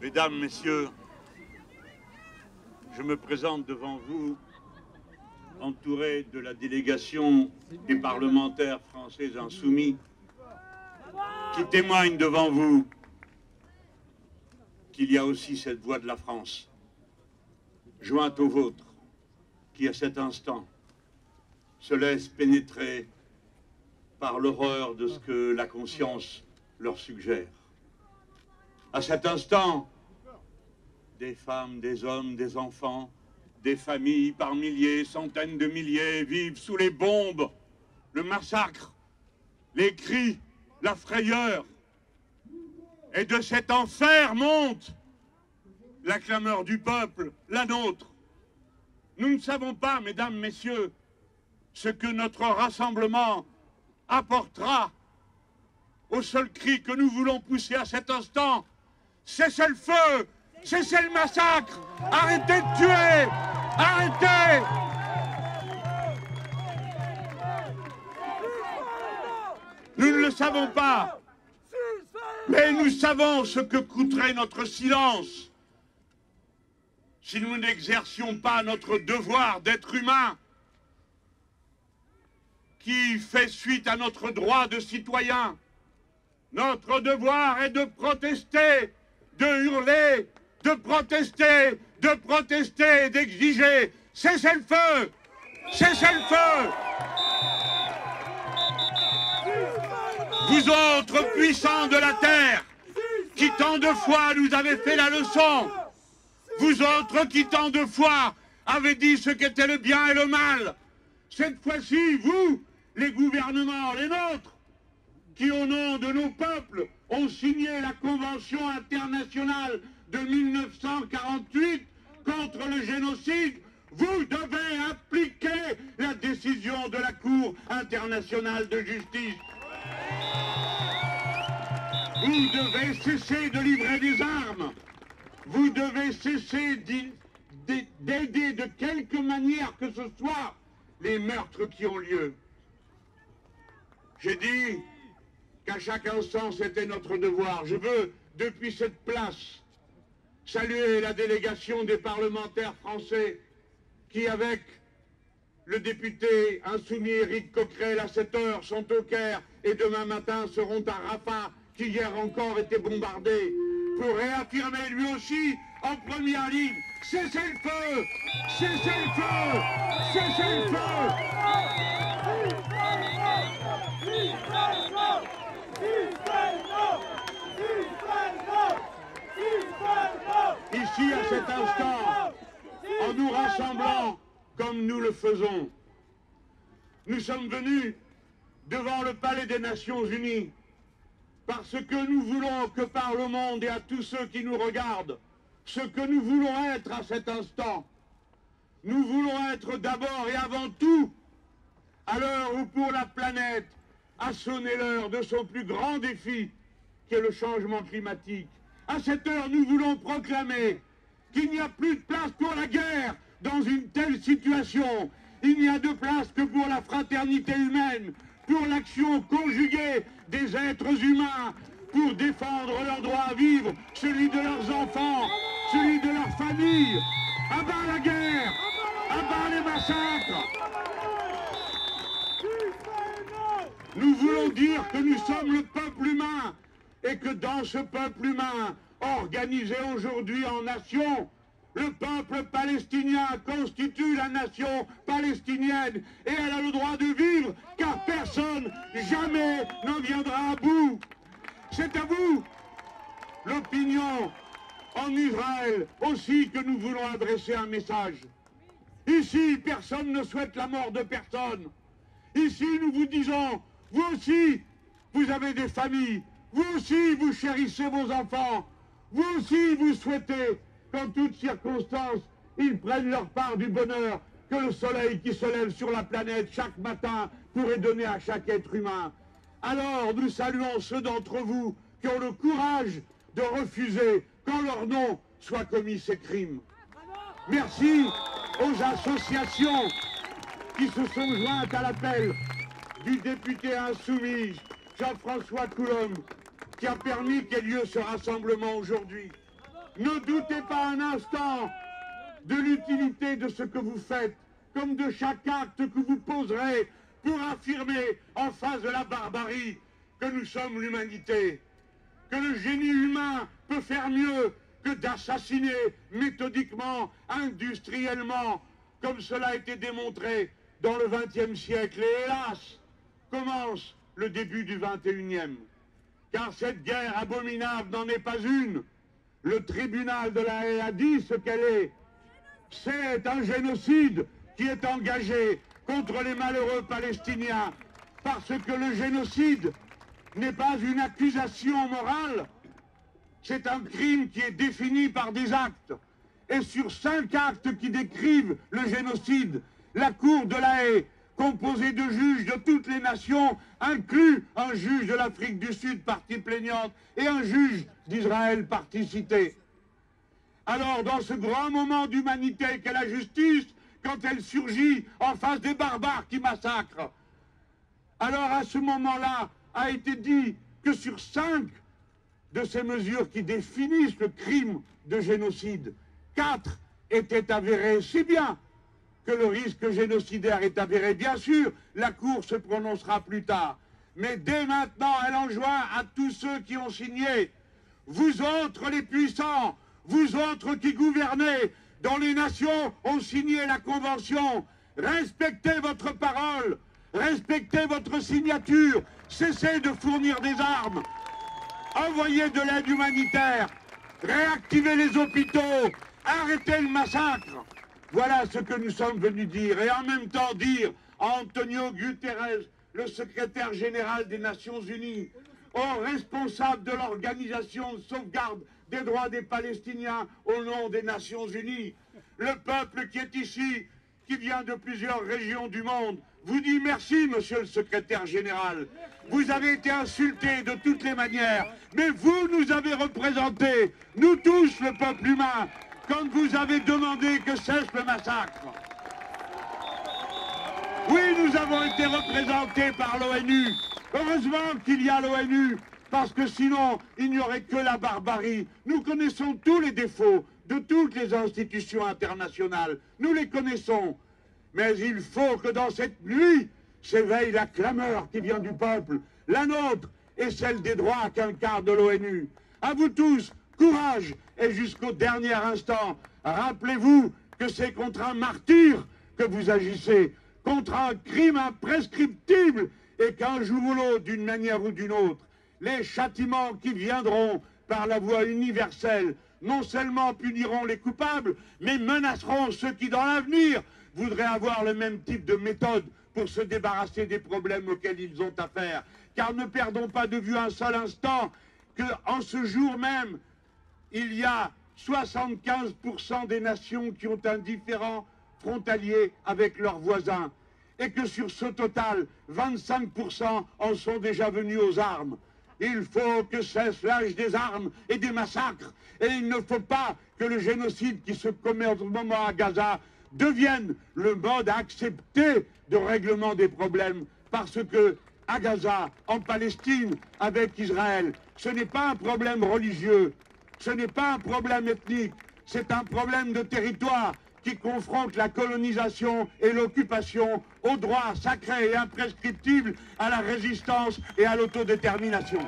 Mesdames, Messieurs, je me présente devant vous entouré de la délégation des parlementaires français insoumis qui témoignent devant vous qu'il y a aussi cette voix de la France, jointe aux vôtres, qui à cet instant se laisse pénétrer par l'horreur de ce que la conscience leur suggère. À cet instant, des femmes, des hommes, des enfants, des familles par milliers, centaines de milliers vivent sous les bombes, le massacre, les cris, la frayeur. Et de cet enfer monte la clameur du peuple, la nôtre. Nous ne savons pas, mesdames, messieurs, ce que notre rassemblement apportera au seul cri que nous voulons pousser à cet instant. Cessez le feu, cessez le massacre, arrêtez de tuer, arrêtez. Nous ne le savons pas, mais nous savons ce que coûterait notre silence si nous n'exercions pas notre devoir d'être humain qui fait suite à notre droit de citoyen. Notre devoir est de protester, de hurler, de protester, d'exiger. Cessez le feu! Cessez le feu! Vous autres puissants de la terre, qui tant de fois nous avez fait la leçon, vous autres qui tant de fois avez dit ce qu'était le bien et le mal, cette fois-ci, vous, les gouvernements, les nôtres, qui au nom de nos peuples ont signé la Convention internationale de 1948 contre le génocide, vous devez appliquer la décision de la Cour internationale de justice. Vous devez cesser de livrer des armes. Vous devez cesser d'aider de quelque manière que ce soit les meurtres qui ont lieu. J'ai dit qu'à chaque instant, c'était notre devoir. Je veux, depuis cette place, saluer la délégation des parlementaires français qui, avec le député insoumis Éric Coquerel à 7 heures, sont au Caire et demain matin seront à Rafah, qui hier encore était bombardé, pour réaffirmer lui aussi en première ligne: cessez le feu! Cessez le feu! Cessez le feu! Ici, à cet instant, en nous rassemblant comme nous le faisons, nous sommes venus devant le Palais des Nations Unies parce que nous voulons que parle au monde et à tous ceux qui nous regardent ce que nous voulons être à cet instant. Nous voulons être d'abord et avant tout, à l'heure où pour la planète a sonné l'heure de son plus grand défi, qui est le changement climatique. À cette heure, nous voulons proclamer qu'il n'y a plus de place pour la guerre dans une telle situation. Il n'y a de place que pour la fraternité humaine, pour l'action conjuguée des êtres humains, pour défendre leur droit à vivre, celui de leurs enfants, celui de leurs familles. À bas la guerre, à bas les massacres. Nous voulons dire que nous sommes le peuple humain et que dans ce peuple humain, organisé aujourd'hui en nation, le peuple palestinien constitue la nation palestinienne et elle a le droit de vivre car personne jamais n'en viendra à bout. C'est à vous, l'opinion en Israël aussi, que nous voulons adresser un message. Ici, personne ne souhaite la mort de personne. Ici, nous vous disons, vous aussi, vous avez des familles. Vous aussi, vous chérissez vos enfants. Vous aussi, vous souhaitez qu'en toutes circonstances, ils prennent leur part du bonheur que le soleil qui se lève sur la planète chaque matin pourrait donner à chaque être humain. Alors, nous saluons ceux d'entre vous qui ont le courage de refuser qu'en leur nom soient commis ces crimes. Merci aux associations qui se sont jointes à l'appel du député insoumis Jean-François Coulombe, qui a permis qu'ait lieu ce rassemblement aujourd'hui. Ne doutez pas un instant de l'utilité de ce que vous faites, comme de chaque acte que vous poserez pour affirmer en face de la barbarie que nous sommes l'humanité, que le génie humain peut faire mieux que d'assassiner méthodiquement, industriellement, comme cela a été démontré dans le XXe siècle. Et hélas, commence le début du XXIe. Car cette guerre abominable n'en est pas une. Le tribunal de la Haye a dit ce qu'elle est. C'est un génocide qui est engagé contre les malheureux Palestiniens, parce que le génocide n'est pas une accusation morale, c'est un crime qui est défini par des actes. Et sur 5 actes qui décrivent le génocide, la Cour de la Haye, composée de juges de toutes les nations, inclut un juge de l'Afrique du Sud, partie plaignante, et un juge d'Israël, partie citée. Alors, dans ce grand moment d'humanité qu'est la justice, quand elle surgit en face des barbares qui massacrent, alors à ce moment-là a été dit que sur 5 de ces mesures qui définissent le crime de génocide, 4 étaient avérées, si bien que le risque génocidaire est avéré. Bien sûr, la Cour se prononcera plus tard, mais dès maintenant, elle enjoint à tous ceux qui ont signé, vous autres les puissants, vous autres qui gouvernez, dont les nations ont signé la Convention, respectez votre parole, respectez votre signature, cessez de fournir des armes, envoyez de l'aide humanitaire, réactivez les hôpitaux, arrêtez le massacre. Voilà ce que nous sommes venus dire, et en même temps dire à Antonio Guterres, le secrétaire général des Nations Unies, aux responsables de l'Organisation de sauvegarde des droits des Palestiniens au nom des Nations Unies, le peuple qui est ici, qui vient de plusieurs régions du monde, vous dit merci, monsieur le secrétaire général. Vous avez été insulté de toutes les manières, mais vous nous avez représentés, nous tous, le peuple humain, quand vous avez demandé que cesse le massacre. Oui, nous avons été représentés par l'ONU. Heureusement qu'il y a l'ONU, parce que sinon, il n'y aurait que la barbarie. Nous connaissons tous les défauts de toutes les institutions internationales. Nous les connaissons. Mais il faut que dans cette nuit s'éveille la clameur qui vient du peuple, la nôtre et celle des droits qu'incarne l'ONU. À vous tous, courage, et jusqu'au dernier instant, rappelez-vous que c'est contre un martyr que vous agissez, contre un crime imprescriptible, et qu'un jour ou l'autre, d'une manière ou d'une autre, les châtiments qui viendront par la voie universelle non seulement puniront les coupables, mais menaceront ceux qui, dans l'avenir, voudraient avoir le même type de méthode pour se débarrasser des problèmes auxquels ils ont affaire. Car ne perdons pas de vue un seul instant qu'en ce jour même, il y a 75% des nations qui ont un différend frontalier avec leurs voisins. Et que sur ce total, 25% en sont déjà venus aux armes. Il faut que cesse l'âge des armes et des massacres. Et il ne faut pas que le génocide qui se commet en ce moment à Gaza devienne le mode accepté de règlement des problèmes. Parce que à Gaza, en Palestine, avec Israël, ce n'est pas un problème religieux, ce n'est pas un problème ethnique, c'est un problème de territoire qui confronte la colonisation et l'occupation aux droits sacrés et imprescriptibles, à la résistance et à l'autodétermination.